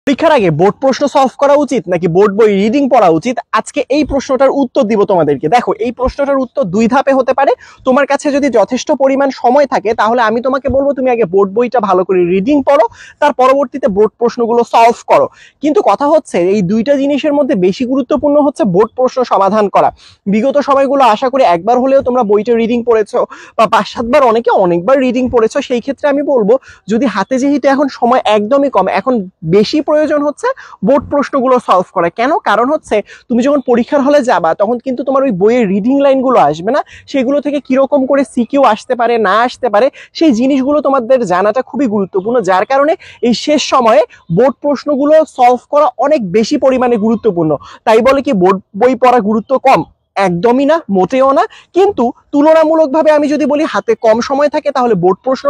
পরীক্ষার আগে বোর্ড প্রশ্ন সলভ করা উচিত নাকি বোর্ড বই রিডিং পড়া উচিত? আজকে এই প্রশ্নটার উত্তর দিব তোমাদেরকে। দেখো, এই প্রশ্নটার উত্তর দুই ধাপে হতে পারে। তোমার কাছে যদি যথেষ্ট পরিমাণ সময় থাকে তাহলে আমি তোমাকে বলবো তুমি আগে বোর্ড বইটা ভালো করে রিডিং পড়ো, তার পরবর্তীতে বোর্ড প্রশ্নগুলো সলভ করো। কিন্তু কথা হচ্ছে এই দুইটা জিনিসের মধ্যে বেশি গুরুত্বপূর্ণ হচ্ছে বোর্ড প্রশ্ন সমাধান করা। বিগত সময়গুলো আশা করি একবার হলেও তোমরা বইটা রিডিং পড়েছো, বা 5-7 বার, অনেকে অনেকবার রিডিং পড়েছো। সেই ক্ষেত্রে আমি বলবো যদি হাতে যেহেতু এখন সময় একদমই কম, এখন বেশি প্রয়োজন হচ্ছে বোর্ড প্রশ্নগুলো সলভ করা। কেন? কারণ হচ্ছে তুমি যখন পরীক্ষার হলে যাবা তখন কিন্তু তোমার ওই বইয়ের রিডিং লাইনগুলো আসবে না, সেগুলো থেকে কিরকম করে সিকিউ আসতে পারে না আসতে পারে সেই জিনিসগুলো তোমাদের জানাটা খুবই গুরুত্বপূর্ণ। যার কারণে এই শেষ সময়ে বোর্ড প্রশ্নগুলো সলভ করা অনেক বেশি পরিমাণে গুরুত্বপূর্ণ। তাই বলে কি বোর্ড বই পড়া গুরুত্ব কম? একদমই না, মোটেও না। কিন্তু তুলনামূলকভাবে আমি যদি বলি হাতে কম সময় থাকে তাহলে বোর্ড প্রশ্ন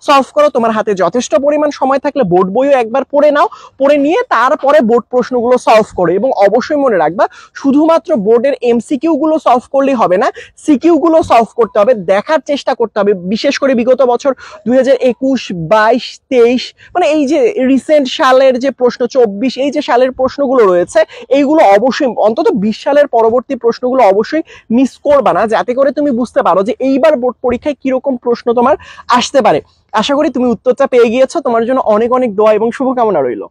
সলভ করো, তোমার হাতে যথেষ্ট পরিমাণ সময় থাকলে বোর্ড বইও একবার পড়ে নাও, পড়ে নিয়ে তারপরে বোর্ড প্রশ্নগুলো সলভ করো। এবং অবশ্যই মনে রাখবা শুধুমাত্র বোর্ডের এমসিকিউ গুলো সলভ করলেই হবে না, সিকিউ গুলো সলভ করতে হবে, দেখার চেষ্টা করতে হবে। বিশেষ করে বিগত বছর 2021, 22, 23, মানে এই যে রিসেন্ট সালের যে প্রশ্ন, 24, এই যে সালের প্রশ্নগুলো রয়েছে এইগুলো অবশ্যই অন্তত 20 সালের পরবর্তী প্রশ্নগুলো অবশ্যই মিস করবা না, যাতে করে তুমি বুঝতে পারো যে এইবার বোর্ড পরীক্ষায় কিরকম প্রশ্ন তোমার আসতে পারে। আশা করি তুমি উত্তরটা পেয়ে গিয়েছো। তোমার জন্য অনেক অনেক দোয়া এবং শুভকামনা রইল।